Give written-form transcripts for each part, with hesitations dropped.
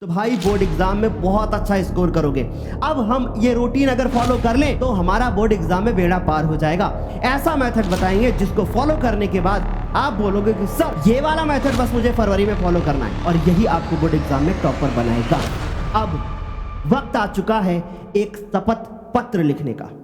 तो भाई board exam में बहुत अच्छा स्कोर करोगे। अब हम ये रूटीन अगर फॉलो कर लें तो हमारा बोर्ड एग्जाम में बेड़ा पार हो जाएगा। ऐसा मेथड बताएंगे जिसको फॉलो करने के बाद आप बोलोगे कि सर ये वाला मेथड बस मुझे फरवरी में फॉलो करना है, और यही आपको बोर्ड एग्जाम में टॉपर बनाएगा। अब वक्त आ चुका है एक शपथ पत्र लिखने का।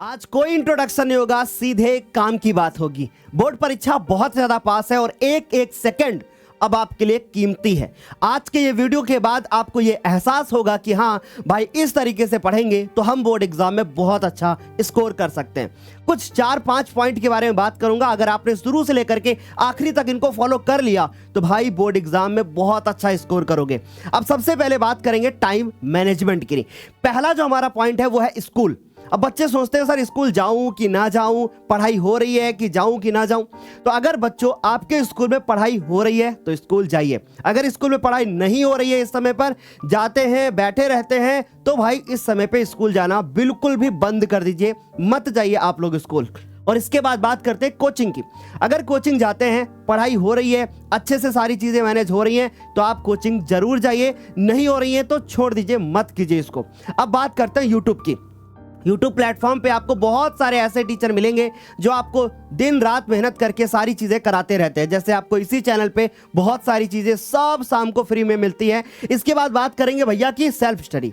आज कोई इंट्रोडक्शन नहीं होगा, सीधे काम की बात होगी। बोर्ड परीक्षा बहुत ज्यादा पास है और एक एक सेकंड अब आपके लिए कीमती है। आज के ये वीडियो के बाद आपको ये एहसास होगा कि हाँ भाई, इस तरीके से पढ़ेंगे तो हम बोर्ड एग्जाम में बहुत अच्छा स्कोर कर सकते हैं। कुछ 4-5 पॉइंट के बारे में बात करूंगा। अगर आपने शुरू से लेकर के आखिरी तक इनको फॉलो कर लिया तो भाई बोर्ड एग्जाम में बहुत अच्छा स्कोर करोगे। अब सबसे पहले बात करेंगे टाइम मैनेजमेंट की। पहला जो हमारा पॉइंट है वो है स्कूल। अब बच्चे सोचते हैं सर स्कूल जाऊं कि ना जाऊं, पढ़ाई हो रही है कि जाऊं कि ना जाऊं। तो अगर बच्चों आपके स्कूल में पढ़ाई हो रही है तो स्कूल जाइए। अगर स्कूल में पढ़ाई नहीं हो रही है, इस समय पर जाते हैं बैठे रहते हैं, तो भाई इस समय पे स्कूल जाना बिल्कुल भी बंद कर दीजिए, मत जाइए आप लोग स्कूल। और इसके बाद बात करते हैं कोचिंग की। अगर कोचिंग जाते हैं, पढ़ाई हो रही है, अच्छे से सारी चीजें मैनेज हो रही हैं, तो आप कोचिंग जरूर जाइए। नहीं हो रही है तो छोड़ दीजिए, मत कीजिए इसको। अब बात करते हैं यूट्यूब की। YouTube प्लेटफॉर्म पे आपको बहुत सारे ऐसे टीचर मिलेंगे जो आपको दिन रात मेहनत करके सारी चीज़ें कराते रहते हैं। जैसे आपको इसी चैनल पे बहुत सारी चीज़ें सब शाम को फ्री में मिलती है। इसके बाद बात करेंगे भैया की सेल्फ स्टडी।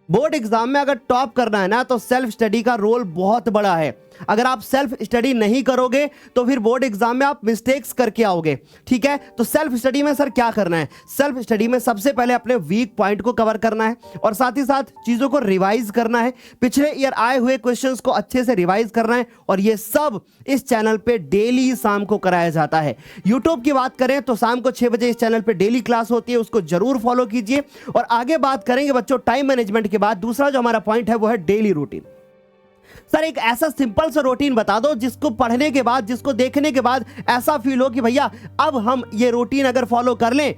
बोर्ड एग्जाम में अगर टॉप करना है ना तो सेल्फ स्टडी का रोल बहुत बड़ा है। अगर आप सेल्फ स्टडी नहीं करोगे तो फिर बोर्ड एग्जाम में आप मिस्टेक्स करके आओगे। ठीक है, तो सेल्फ स्टडी में सर क्या करना है? सेल्फ स्टडी में सबसे पहले अपने वीक पॉइंट को कवर करना है और साथ ही साथ चीजों को रिवाइज करना है। पिछले ईयर आए हुए क्वेश्चंस को अच्छे से रिवाइज करना है, और ये सब इस चैनल पे डेली शाम को कराया जाता है। यूट्यूब की बात करें तो शाम को 6 बजे इस चैनल पे डेली क्लास होती है, उसको जरूर फॉलो कीजिए। और आगे बात करेंगे बच्चों टाइम मैनेजमेंट के बाद दूसरा जो हमारा पॉइंट है वो है डेली रूटीन। सर एक ऐसा सिंपल सा रूटीन बता दो जिसको पढ़ने के बाद, जिसको देखने के बाद ऐसा फील हो कि भैया अब हम ये रूटीन अगर फॉलो कर लें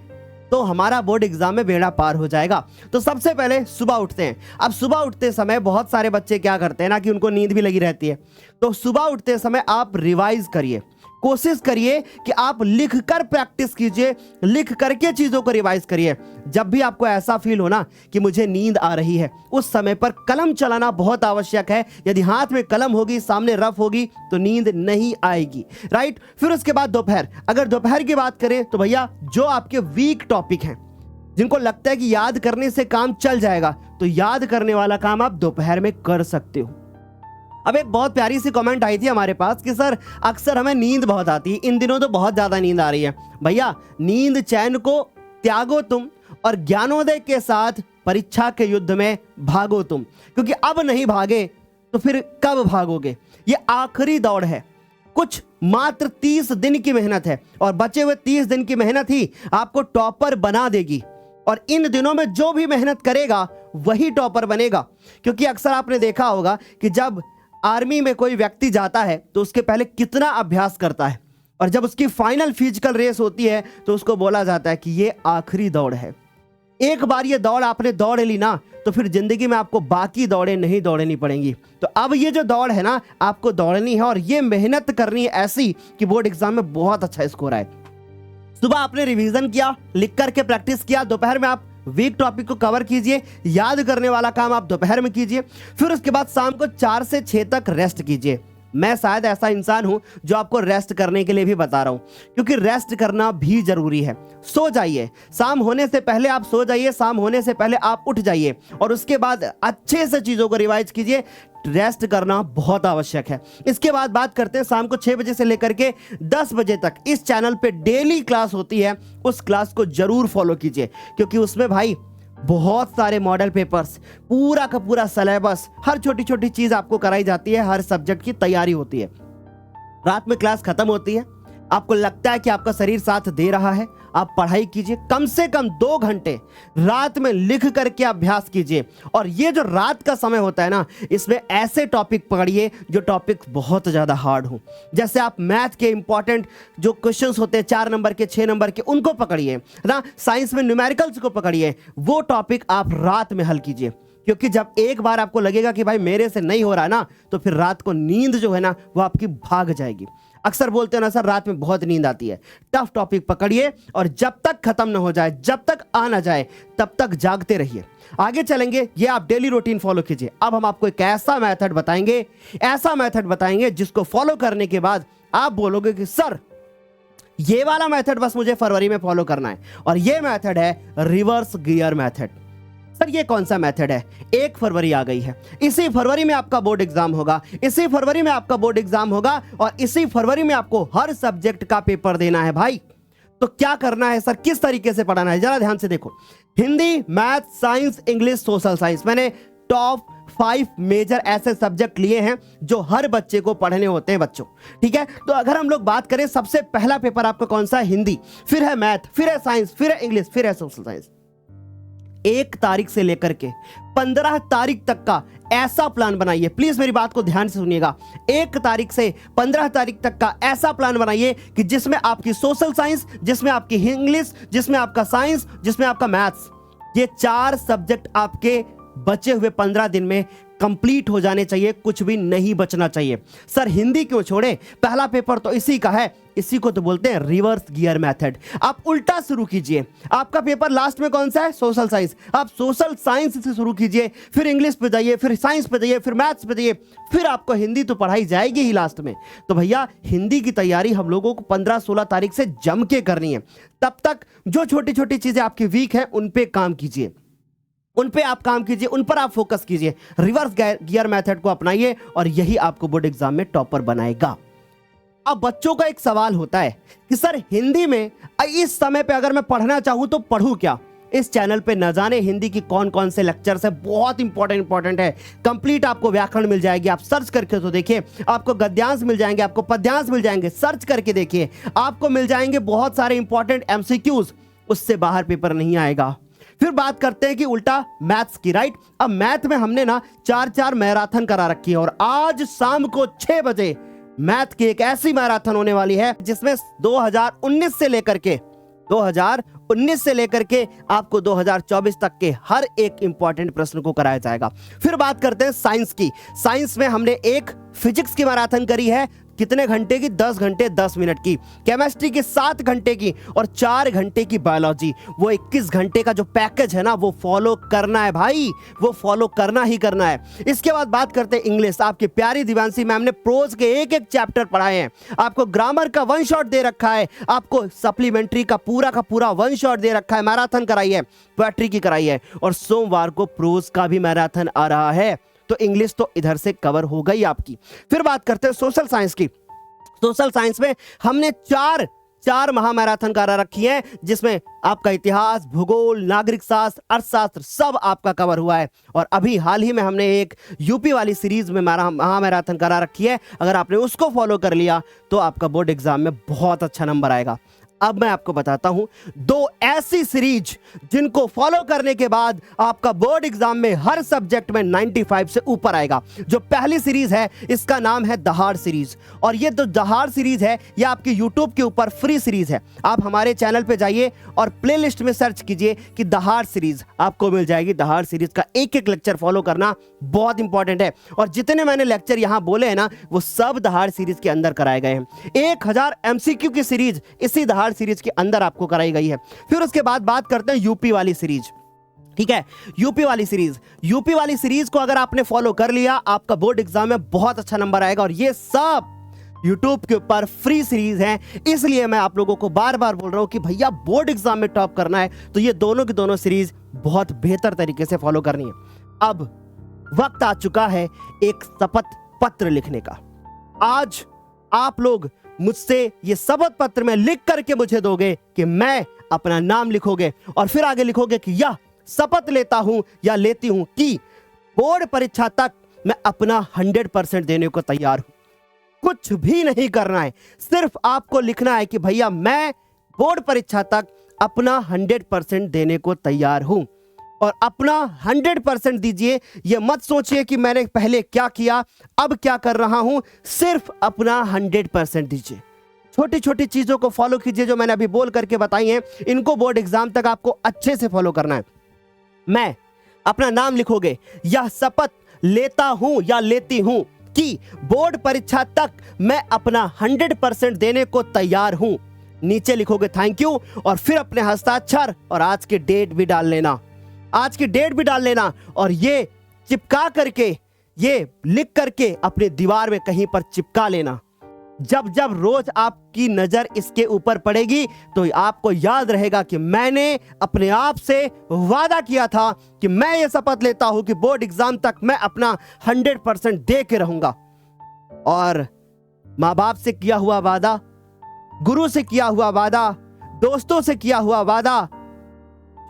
तो हमारा बोर्ड एग्जाम में बेड़ा पार हो जाएगा। तो सबसे पहले सुबह उठते हैं। अब सुबह उठते समय बहुत सारे बच्चे क्या करते हैं ना कि उनको नींद भी लगी रहती है। तो सुबह उठते समय आप रिवाइज करिए, कोशिश करिए कि आप लिख कर प्रैक्टिस कीजिए, लिख करके चीजों को रिवाइज करिए। जब भी आपको ऐसा फील हो ना कि मुझे नींद आ रही है, उस समय पर कलम चलाना बहुत आवश्यक है। यदि हाथ में कलम होगी, सामने रफ होगी, तो नींद नहीं आएगी। राइट। फिर उसके बाद दोपहर। अगर दोपहर की बात करें तो भैया जो आपके वीक टॉपिक हैं, जिनको लगता है कि याद करने से काम चल जाएगा, तो याद करने वाला काम आप दोपहर में कर सकते हो। अब एक बहुत प्यारी सी कमेंट आई थी हमारे पास कि सर अक्सर हमें नींद बहुत आती है, इन दिनों तो बहुत ज़्यादा नींद आ रही है। भैया नींद चैन को त्यागो तुम और ज्ञानोदय के साथ परीक्षा के युद्ध में भागो तुम, क्योंकि अब नहीं भागे तो फिर कब भागोगे? ये आखिरी दौड़ है। कुछ मात्र 30 दिन की मेहनत है और बचे हुए 30 दिन की मेहनत ही आपको टॉपर बना देगी। और इन दिनों में जो भी मेहनत करेगा वही टॉपर बनेगा। क्योंकि अक्सर आपने देखा होगा कि जब आर्मी में कोई व्यक्ति जाता है तो उसके पहले कितना अभ्यास करता है, और जब उसकी फाइनल फिजिकल रेस होती है तो उसको बोला जाता है कि ये आखिरी दौड़ है। एक बार ये दौड़ आपने दौड़ ली ना तो फिर जिंदगी में आपको बाकी दौड़ें नहीं दौड़नी पड़ेंगी। तो अब ये जो दौड़ है ना आपको दौड़नी है, और ये मेहनत करनी है ऐसी कि बोर्ड एग्जाम में बहुत अच्छा स्कोर आए। सुबह आपने रिवीजन किया, लिख करके प्रैक्टिस किया, दोपहर में आप वीक टॉपिक को कवर कीजिए, याद करने वाला काम आप दोपहर में कीजिए। फिर उसके बाद शाम को 4 से 6 तक रेस्ट कीजिए। मैं शायद ऐसा इंसान हूं जो आपको रेस्ट करने के लिए भी बता रहा हूं, क्योंकि रेस्ट करना भी जरूरी है। सो जाइए, शाम होने से पहले आप सो जाइए, शाम होने से पहले आप उठ जाइए, और उसके बाद अच्छे से चीज़ों को रिवाइज कीजिए। रेस्ट करना बहुत आवश्यक है। इसके बाद बात करते हैं शाम को 6 बजे से लेकर के 10 बजे तक इस चैनल पे डेली क्लास होती है। उस क्लास को जरूर फॉलो कीजिए, क्योंकि उसमें भाई बहुत सारे मॉडल पेपर्स, पूरा का पूरा सिलेबस, हर छोटी छोटी चीज आपको कराई जाती है, हर सब्जेक्ट की तैयारी होती है। रात में क्लास खत्म होती है, आपको लगता है कि आपका शरीर साथ दे रहा है, आप पढ़ाई कीजिए, कम से कम 2 घंटे रात में लिख करके अभ्यास कीजिए। और ये जो रात का समय होता है ना, इसमें ऐसे टॉपिक पकड़िए जो टॉपिक बहुत ज़्यादा हार्ड हो। जैसे आप मैथ के इंपॉर्टेंट जो क्वेश्चंस होते हैं 4 नंबर के, 6 नंबर के, उनको पकड़िए ना। साइंस में न्यूमेरिकल्स को पकड़िए, वो टॉपिक आप रात में हल कीजिए। क्योंकि जब एक बार आपको लगेगा कि भाई मेरे से नहीं हो रहा ना, तो फिर रात को नींद जो है ना वो आपकी भाग जाएगी। अक्सर बोलते हो ना सर रात में बहुत नींद आती है, टफ टॉपिक पकड़िए और जब तक खत्म ना हो जाए, जब तक आ ना जाए, तब तक जागते रहिए। आगे चलेंगे, ये आप डेली रूटीन फॉलो कीजिए। अब हम आपको एक ऐसा मेथड बताएंगे जिसको फॉलो करने के बाद आप बोलोगे कि सर ये वाला मेथड बस मुझे फरवरी में फॉलो करना है, और ये मेथड है रिवर्स गियर मेथड। सर ये कौन सा मेथड है? 1 फरवरी आ गई है, इसी फरवरी में आपका बोर्ड एग्जाम होगा, और इसी फरवरी में आपको हर सब्जेक्ट का पेपर देना है भाई। तो क्या करना है सर, किस तरीके से पढ़ाना है, जरा ध्यान से देखो। Hindi, math, science, English, social science, मैंने टॉप 5 मेजर ऐसे सब्जेक्ट लिए हैं जो हर बच्चे को पढ़ने होते हैं बच्चों, ठीक है। तो अगर हम लोग बात करें, सबसे पहला पेपर आपका कौन सा है? हिंदी, फिर है मैथ, फिर है साइंस, फिर है इंग्लिश, फिर है सोशल साइंस। 1 तारीख से लेकर के 15 तारीख तक का ऐसा प्लान बनाइए, प्लीज मेरी बात को ध्यान से सुनिएगा। 1 तारीख से 15 तारीख तक का ऐसा प्लान बनाइए कि जिसमें आपकी सोशल साइंस, जिसमें आपकी इंग्लिश, जिसमें आपका साइंस, जिसमें आपका मैथ्स, ये 4 सब्जेक्ट आपके बचे हुए 15 दिन में कंप्लीट हो जाने चाहिए, कुछ भी नहीं बचना चाहिए। सर हिंदी क्यों छोड़े, पहला पेपर तो इसी का है, इसी को तो बोलते हैं रिवर्स गियर मेथड। आप उल्टा शुरू कीजिए, आपका पेपर लास्ट में कौन सा है? Social science. आप सोशल साइंस से शुरू कीजिए, फिर इंग्लिश पे जाइए, फिर साइंस पे जाइए, फिर मैथ्स पे जाइए, फिर आपको हिंदी तो पढ़ाई जाएगी ही लास्ट में। तो भैया हिंदी की तैयारी हम लोगों को 15-16 तारीख से जम के करनी है। तब तक जो छोटी छोटी चीजें आपकी वीक है उन पे काम कीजिए, उन पे आप काम कीजिए, उन पर आप फोकस कीजिए, रिवर्स गियर मेथड को अपनाइए और यही आपको बोर्ड एग्जाम में टॉपर बनाएगा। अब बच्चों का एक सवाल होता है कि सर हिंदी में इस समय पे अगर मैं पढ़ना चाहूं तो पढ़ूं क्या? इस चैनल पे न जाने हिंदी की कौन कौन से लेक्चर्स है, बहुत इंपॉर्टेंट है। कंप्लीट आपको व्याकरण मिल जाएगी, आप सर्च करके तो देखिए, आपको गद्यांश मिल जाएंगे, आपको पद्यांश मिल जाएंगे, सर्च करके देखिए, आपको मिल जाएंगे बहुत सारे इंपॉर्टेंट एमसीक्यूज, उससे बाहर पेपर नहीं आएगा। फिर बात करते हैं कि उल्टा मैथ्स की, राइट। अब मैथ में हमने ना 4-4 मैराथन करा रखी है और आज शाम को 6 बजे मैथ की एक ऐसी मैराथन होने वाली है जिसमें 2019 से लेकर के आपको 2024 तक के हर एक इंपॉर्टेंट प्रश्न को कराया जाएगा। फिर बात करते हैं साइंस की। साइंस में हमने एक फिजिक्स की मैराथन करी है, कितने घंटे की? 10 घंटे 10 मिनट की। केमिस्ट्री की 7 घंटे की और 4 घंटे की बायोलॉजी। वो 21 घंटे का जो पैकेज है ना, वो फॉलो करना है भाई, वो फॉलो करना ही करना है। इसके बाद बात करते हैं इंग्लिश। आपकी प्यारी दिवांशी मैम ने प्रोज के एक चैप्टर पढ़ाए हैं, आपको ग्रामर का 1 शॉट दे रखा है, आपको सप्लीमेंट्री का पूरा 1 शॉट दे रखा है, मैराथन कराई है, पोएट्री की कराई है, और सोमवार को प्रोज का भी मैराथन आ रहा है। तो इंग्लिश तो इधर से कवर हो गई आपकी। फिर बात करते हैं सोशल साइंस की। सोशल साइंस में हमने चार महामैराथन करा रखी है, जिसमें आपका इतिहास, भूगोल, नागरिक शास्त्र, अर्थशास्त्र सब आपका कवर हुआ है। और अभी हाल ही में हमने एक यूपी वाली सीरीज में महामैराथन करा रखी है, अगर आपने उसको फॉलो कर लिया तो आपका बोर्ड एग्जाम में बहुत अच्छा नंबर आएगा। अब मैं आपको बताता हूं 2 ऐसी सीरीज जिनको फॉलो करने के बाद आपका बोर्ड एग्जाम में हर सब्जेक्ट में 95 से ऊपर आएगा। जो पहली सीरीज है इसका नाम है दहाड़ सीरीज, और ये जो दहाड़ सीरीज है ये आपकी यूट्यूब के ऊपर फ्री सीरीज है। आप हमारे चैनल पे जाइए और प्लेलिस्ट में सर्च कीजिए कि दहाड़ सीरीज, आपको मिल जाएगी। दहाड़ सीरीज का एक लेक्चर फॉलो करना बहुत इंपॉर्टेंट है, और जितने मैंने लेक्चर यहां बोले हैं ना, वो सब दहाड़ सीरीज के अंदर कराए गए हैं। 1000 MCQ की सीरीज इसी दहाड़ सीरीज के अंदर आपको कराई गई है। फिर उसके बाद बात करते हैं यूपी वाली सीरीज, ठीक है। यूपी वाली सीरीज को अगर आपने फॉलो कर लिया, आपका बोर्ड एग्जाम में बहुत अच्छा नंबर आएगा। और ये सब यूट्यूब के ऊपर फ्री सीरीज है, इसलिए मैं आप लोगों को बार बार बोल रहा हूं कि भैया बोर्ड एग्जाम में टॉप करना है तो ये दोनों की दोनों सीरीज बहुत बेहतर तरीके से फॉलो करनी है। अब वक्त आ चुका है एक शपथ पत्र लिखने का। आज आप लोग मुझसे ये शपथ पत्र में लिख करके मुझे दोगे कि मैं अपना नाम लिखोगे और फिर आगे लिखोगे कि यह शपथ लेता हूं या लेती हूं कि बोर्ड परीक्षा तक मैं अपना 100% देने को तैयार हूं। कुछ भी नहीं करना है, सिर्फ आपको लिखना है कि भैया मैं बोर्ड परीक्षा तक अपना 100% देने को तैयार हूं। और अपना 100% दीजिए, यह मत सोचिए कि मैंने पहले क्या किया अब क्या कर रहा हूं, सिर्फ अपना 100% दीजिए। छोटी छोटी चीजों को फॉलो कीजिए जो मैंने अभी बोल करके बताई हैं, इनको बोर्ड एग्जाम तक आपको अच्छे से फॉलो करना है। मैं अपना नाम लिखोगे, यह शपथ लेता हूं या लेती हूं कि बोर्ड परीक्षा तक मैं अपना 100% देने को तैयार हूं। नीचे लिखोगे थैंक यू और फिर अपने हस्ताक्षर और आज की डेट भी डाल लेना, आज की डेट भी डाल लेना और ये चिपका करके, ये लिख करके अपने दीवार में कहीं पर चिपका लेना। जब जब रोज आपकी नजर इसके ऊपर पड़ेगी तो आपको याद रहेगा कि मैंने अपने आप से वादा किया था कि मैं ये शपथ लेता हूं कि बोर्ड एग्जाम तक मैं अपना 100% दे के रहूंगा। और माँ बाप से किया हुआ वादा, गुरु से किया हुआ वादा, दोस्तों से किया हुआ वादा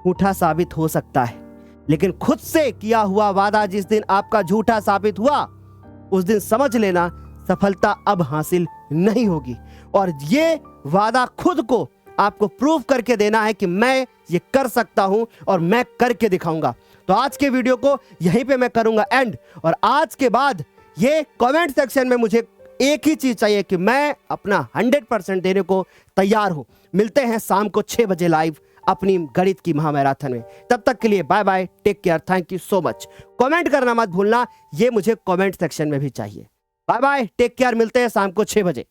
झूठा साबित हो सकता है, लेकिन खुद से किया हुआ वादा जिस दिन आपका झूठा साबित हुआ उस दिन समझ लेना सफलता अब हासिल नहीं होगी। और ये वादा खुद को आपको प्रूव करके देना है कि मैं ये कर सकता हूं और मैं करके दिखाऊंगा। तो आज के वीडियो को यहीं पे मैं करूंगा एंड, और आज के बाद ये कमेंट सेक्शन में मुझे एक ही चीज चाहिए कि मैं अपना 100% देने को तैयार हूं। मिलते हैं शाम को 6 बजे लाइव अपनी गणित की महामैराथन में। तब तक के लिए bye bye, take care, thank you so much. Comment करना मत भूलना, ये मुझे कमेंट सेक्शन में भी चाहिए। बाय बाय, टेक केयर, मिलते हैं शाम को 6 बजे।